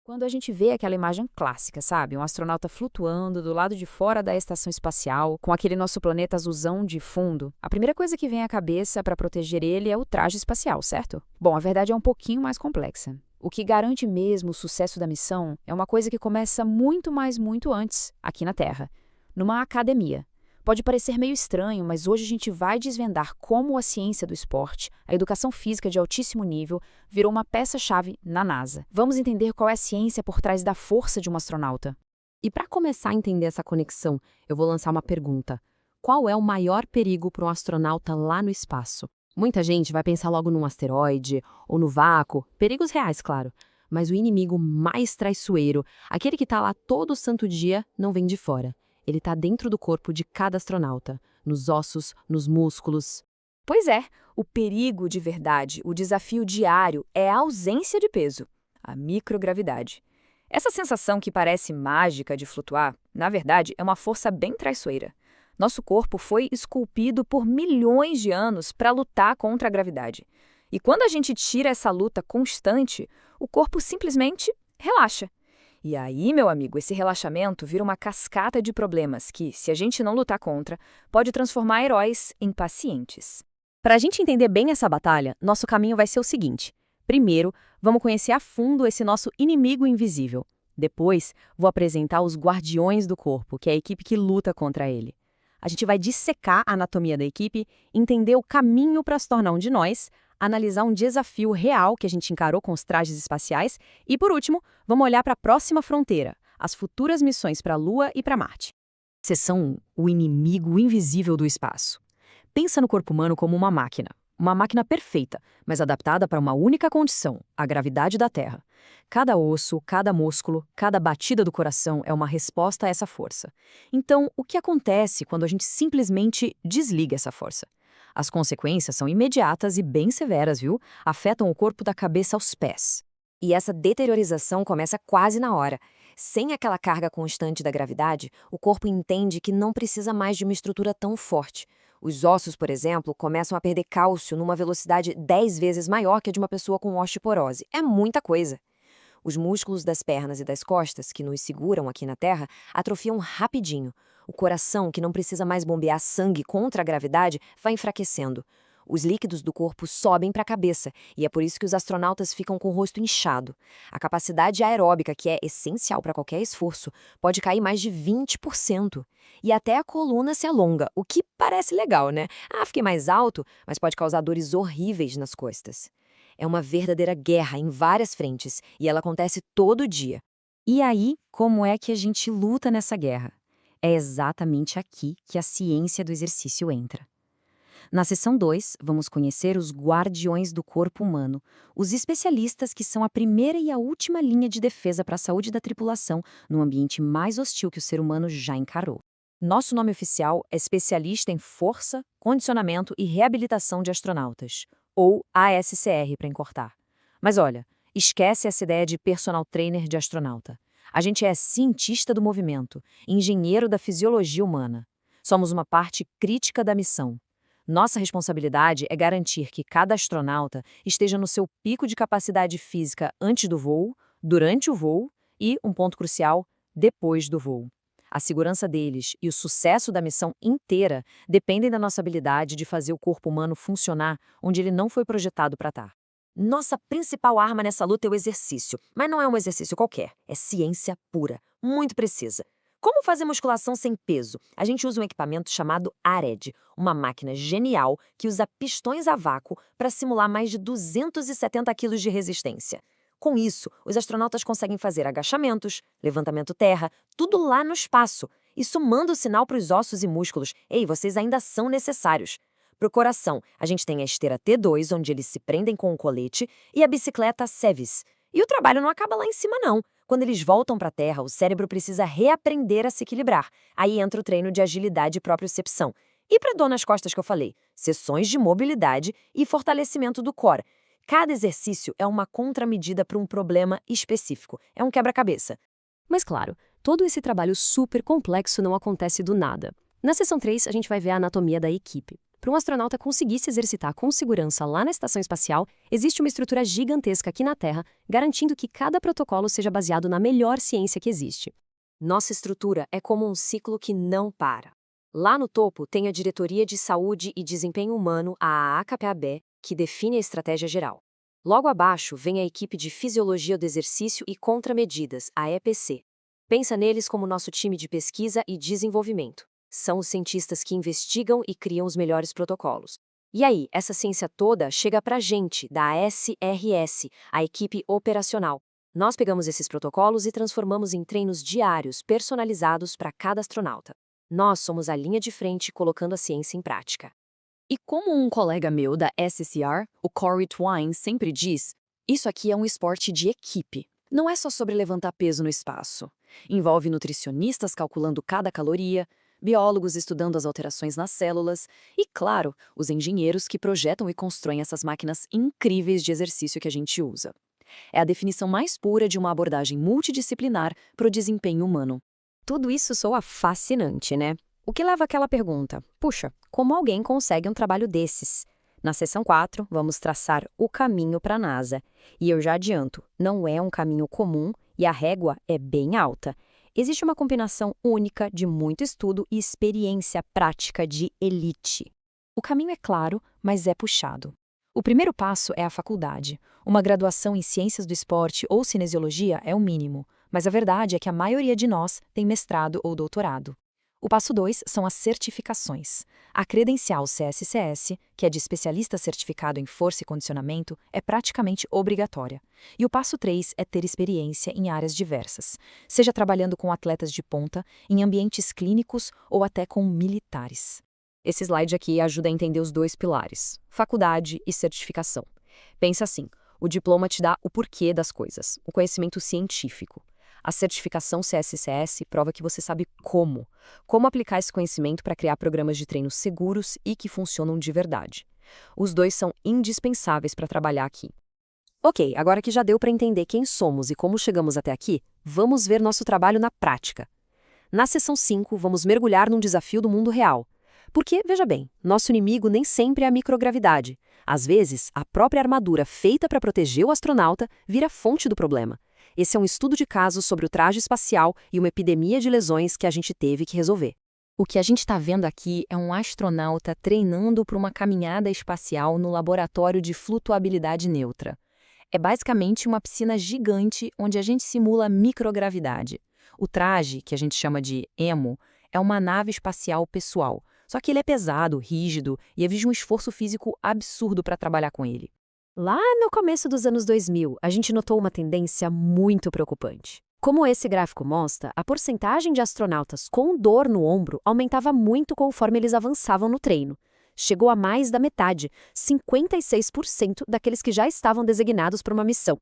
Quando a gente vê aquela imagem clássica, sabe? Um astronauta flutuando do lado de fora da estação espacial, com aquele nosso planeta azulzão de fundo, a primeira coisa que vem à cabeça para proteger ele é o traje espacial, certo? Bom, a verdade é um pouquinho mais complexa. O que garante mesmo o sucesso da missão é uma coisa que começa muito antes, aqui na Terra, numa academia. Pode parecer meio estranho, mas hoje a gente vai desvendar como a ciência do esporte, a educação física de altíssimo nível, virou uma peça-chave na NASA. Vamos entender qual é a ciência por trás da força de um astronauta. E para começar a entender essa conexão, eu vou lançar uma pergunta. Qual é o maior perigo para um astronauta lá no espaço? Muita gente vai pensar logo num asteroide ou no vácuo, perigos reais, claro. Mas o inimigo mais traiçoeiro, aquele que está lá todo santo dia, não vem de fora. Ele está dentro do corpo de cada astronauta, nos ossos, nos músculos. Pois é, o perigo de verdade, o desafio diário é a ausência de peso, a microgravidade. Essa sensação que parece mágica de flutuar, na verdade, é uma força bem traiçoeira. Nosso corpo foi esculpido por milhões de anos para lutar contra a gravidade. E quando a gente tira essa luta constante, o corpo simplesmente relaxa. E aí, meu amigo, esse relaxamento vira uma cascata de problemas que, se a gente não lutar contra, pode transformar heróis em pacientes. Para a gente entender bem essa batalha, nosso caminho vai ser o seguinte. Primeiro, vamos conhecer a fundo esse nosso inimigo invisível. Depois, vou apresentar os guardiões do corpo, que é a equipe que luta contra ele. A gente vai dissecar a anatomia da equipe, entender o caminho para se tornar um de nós, analisar um desafio real que a gente encarou com os trajes espaciais e, por último, vamos olhar para a próxima fronteira, as futuras missões para a Lua e para Marte. Seção 1. O inimigo invisível do espaço. Pensa no corpo humano como uma máquina perfeita, mas adaptada para uma única condição, a gravidade da Terra. Cada osso, cada músculo, cada batida do coração é uma resposta a essa força. Então, o que acontece quando a gente simplesmente desliga essa força? As consequências são imediatas e bem severas, viu? Afetam o corpo da cabeça aos pés. E essa deteriorização começa quase na hora. Sem aquela carga constante da gravidade, o corpo entende que não precisa mais de uma estrutura tão forte. Os ossos, por exemplo, começam a perder cálcio numa velocidade 10 vezes maior que a de uma pessoa com osteoporose. É muita coisa. Os músculos das pernas e das costas, que nos seguram aqui na Terra, atrofiam rapidinho. O coração, que não precisa mais bombear sangue contra a gravidade, vai enfraquecendo. Os líquidos do corpo sobem para a cabeça, e é por isso que os astronautas ficam com o rosto inchado. A capacidade aeróbica, que é essencial para qualquer esforço, pode cair mais de 20%. E até a coluna se alonga, o que parece legal, né? Fiquei mais alto, mas pode causar dores horríveis nas costas. É uma verdadeira guerra em várias frentes, e ela acontece todo dia. E aí, como é que a gente luta nessa guerra? É exatamente aqui que a ciência do exercício entra. Na seção 2, vamos conhecer os guardiões do corpo humano, os especialistas que são a primeira e a última linha de defesa para a saúde da tripulação no ambiente mais hostil que o ser humano já encarou. Nosso nome oficial é Especialista em Força, Condicionamento e Reabilitação de Astronautas, ou ASCR para encurtar. Mas olha, esquece essa ideia de personal trainer de astronauta. A gente é cientista do movimento, engenheiro da fisiologia humana. Somos uma parte crítica da missão. Nossa responsabilidade é garantir que cada astronauta esteja no seu pico de capacidade física antes do voo, durante o voo e, um ponto crucial, depois do voo. A segurança deles e o sucesso da missão inteira dependem da nossa habilidade de fazer o corpo humano funcionar onde ele não foi projetado para estar. Nossa principal arma nessa luta é o exercício, mas não é um exercício qualquer, é ciência pura, muito precisa. Como fazer musculação sem peso? A gente usa um equipamento chamado ARED, uma máquina genial que usa pistões a vácuo para simular mais de 270 quilos de resistência. Com isso, os astronautas conseguem fazer agachamentos, levantamento terra, tudo lá no espaço. Isso manda o sinal para os ossos e músculos. Ei, vocês ainda são necessários. Para o coração, a gente tem a esteira T2, onde eles se prendem com o colete, e a bicicleta Cevis. E o trabalho não acaba lá em cima, não. Quando eles voltam para a Terra, o cérebro precisa reaprender a se equilibrar. Aí entra o treino de agilidade e propriocepção. E para a dor nas costas que eu falei? Sessões de mobilidade e fortalecimento do core. Cada exercício é uma contramedida para um problema específico. É um quebra-cabeça. Mas claro, todo esse trabalho super complexo não acontece do nada. Na seção 3, a gente vai ver a anatomia da equipe. Para um astronauta conseguir se exercitar com segurança lá na estação espacial, existe uma estrutura gigantesca aqui na Terra, garantindo que cada protocolo seja baseado na melhor ciência que existe. Nossa estrutura é como um ciclo que não para. Lá no topo tem a Diretoria de Saúde e Desempenho Humano, a AACPAB, que define a estratégia geral. Logo abaixo vem a equipe de Fisiologia do Exercício e Contramedidas, a EPC. Pensa neles como nosso time de pesquisa e desenvolvimento. São os cientistas que investigam e criam os melhores protocolos. E aí, essa ciência toda chega pra gente, da SRS, a equipe operacional. Nós pegamos esses protocolos e transformamos em treinos diários, personalizados para cada astronauta. Nós somos a linha de frente colocando a ciência em prática. E como um colega meu da SCR, o Corey Twine, sempre diz, isso aqui é um esporte de equipe. Não é só sobre levantar peso no espaço. Envolve nutricionistas calculando cada caloria, biólogos estudando as alterações nas células e, claro, os engenheiros que projetam e constroem essas máquinas incríveis de exercício que a gente usa. É a definição mais pura de uma abordagem multidisciplinar para o desempenho humano. Tudo isso soa fascinante, né? O que leva àquela pergunta: puxa, como alguém consegue um trabalho desses? Na seção 4, vamos traçar o caminho para a NASA. E eu já adianto, não é um caminho comum e a régua é bem alta. Existe uma combinação única de muito estudo e experiência prática de elite. O caminho é claro, mas é puxado. O primeiro passo é a faculdade. Uma graduação em Ciências do Esporte ou Cinesiologia é o mínimo, mas a verdade é que a maioria de nós tem mestrado ou doutorado. O passo 2 são as certificações. A credencial CSCS, que é de especialista certificado em força e condicionamento, é praticamente obrigatória. E o passo 3 é ter experiência em áreas diversas, seja trabalhando com atletas de ponta, em ambientes clínicos ou até com militares. Esse slide aqui ajuda a entender os dois pilares, faculdade e certificação. Pensa assim, o diploma te dá o porquê das coisas, o conhecimento científico. A certificação CSCS prova que você sabe como aplicar esse conhecimento para criar programas de treino seguros e que funcionam de verdade. Os dois são indispensáveis para trabalhar aqui. Ok, agora que já deu para entender quem somos e como chegamos até aqui, vamos ver nosso trabalho na prática. Na seção 5, vamos mergulhar num desafio do mundo real. Porque, veja bem, nosso inimigo nem sempre é a microgravidade. Às vezes, a própria armadura feita para proteger o astronauta vira fonte do problema. Esse é um estudo de casos sobre o traje espacial e uma epidemia de lesões que a gente teve que resolver. O que a gente está vendo aqui é um astronauta treinando para uma caminhada espacial no laboratório de flutuabilidade neutra. É basicamente uma piscina gigante onde a gente simula microgravidade. O traje, que a gente chama de EMO, é uma nave espacial pessoal, só que ele é pesado, rígido e exige um esforço físico absurdo para trabalhar com ele. Lá no começo dos anos 2000, a gente notou uma tendência muito preocupante. Como esse gráfico mostra, a porcentagem de astronautas com dor no ombro aumentava muito conforme eles avançavam no treino. Chegou a mais da metade, 56% daqueles que já estavam designados para uma missão.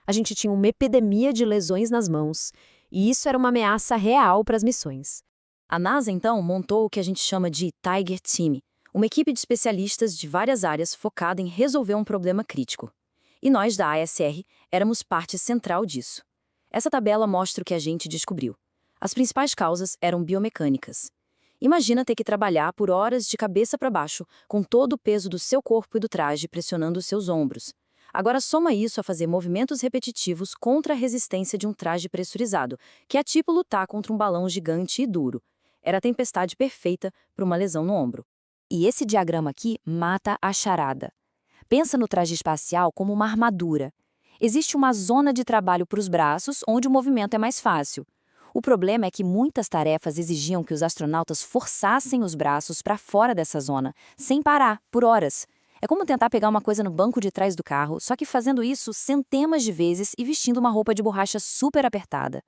A gente tinha uma epidemia de lesões nas mãos, e isso era uma ameaça real para as missões. A NASA, então, montou o que a gente chama de Tiger Team, uma equipe de especialistas de várias áreas focada em resolver um problema crítico. E nós, da ASR, éramos parte central disso. Essa tabela mostra o que a gente descobriu. As principais causas eram biomecânicas. Imagina ter que trabalhar por horas de cabeça para baixo, com todo o peso do seu corpo e do traje pressionando os seus ombros. Agora soma isso a fazer movimentos repetitivos contra a resistência de um traje pressurizado, que é tipo lutar contra um balão gigante e duro. Era a tempestade perfeita para uma lesão no ombro. E esse diagrama aqui mata a charada. Pensa no traje espacial como uma armadura. Existe uma zona de trabalho para os braços, onde o movimento é mais fácil. O problema é que muitas tarefas exigiam que os astronautas forçassem os braços para fora dessa zona, sem parar, por horas. É como tentar pegar uma coisa no banco de trás do carro, só que fazendo isso centenas de vezes e vestindo uma roupa de borracha super apertada.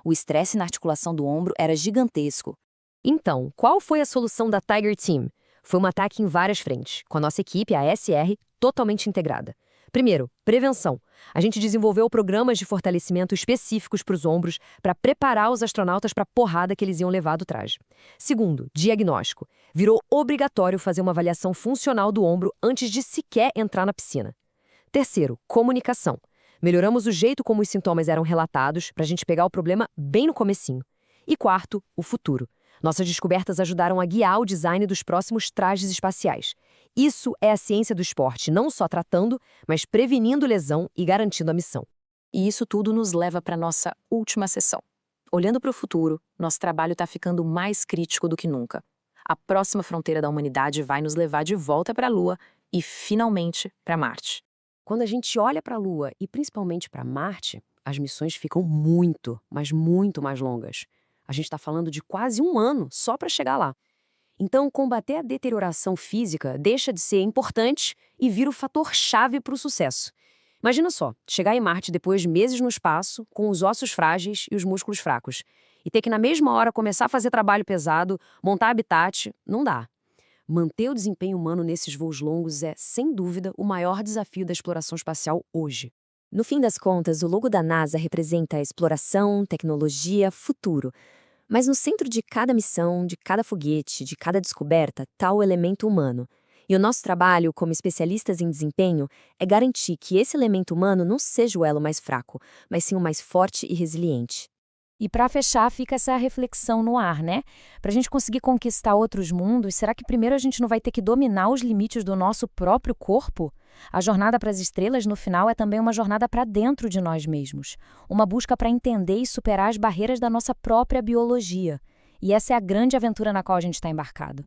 O estresse na articulação do ombro era gigantesco. Então, qual foi a solução da Tiger Team? Foi um ataque em várias frentes, com a nossa equipe, a SR, totalmente integrada. Primeiro, prevenção. A gente desenvolveu programas de fortalecimento específicos para os ombros para preparar os astronautas para a porrada que eles iam levar do traje. Segundo, diagnóstico. Virou obrigatório fazer uma avaliação funcional do ombro antes de sequer entrar na piscina. Terceiro, comunicação. Melhoramos o jeito como os sintomas eram relatados para a gente pegar o problema bem no comecinho. E quarto, o futuro. Nossas descobertas ajudaram a guiar o design dos próximos trajes espaciais. Isso é a ciência do esporte, não só tratando, mas prevenindo lesão e garantindo a missão. E isso tudo nos leva para nossa última sessão. Olhando para o futuro, nosso trabalho está ficando mais crítico do que nunca. A próxima fronteira da humanidade vai nos levar de volta para a Lua e, finalmente, para Marte. Quando a gente olha para a Lua e principalmente para Marte, as missões ficam muito, mas muito mais longas. A gente está falando de quase 1 ano só para chegar lá. Então, combater a deterioração física deixa de ser importante e vira o fator-chave para o sucesso. Imagina só, chegar em Marte depois de meses no espaço, com os ossos frágeis e os músculos fracos, e ter que na mesma hora começar a fazer trabalho pesado, montar habitat, não dá. Manter o desempenho humano nesses voos longos é, sem dúvida, o maior desafio da exploração espacial hoje. No fim das contas, o logo da NASA representa a exploração, tecnologia, futuro. Mas no centro de cada missão, de cada foguete, de cada descoberta, está o elemento humano. E o nosso trabalho, como especialistas em desempenho, é garantir que esse elemento humano não seja o elo mais fraco, mas sim o mais forte e resiliente. E para fechar, fica essa reflexão no ar, né? Para a gente conseguir conquistar outros mundos, será que primeiro a gente não vai ter que dominar os limites do nosso próprio corpo? A jornada para as estrelas, no final, é também uma jornada para dentro de nós mesmos. Uma busca para entender e superar as barreiras da nossa própria biologia. E essa é a grande aventura na qual a gente está embarcado.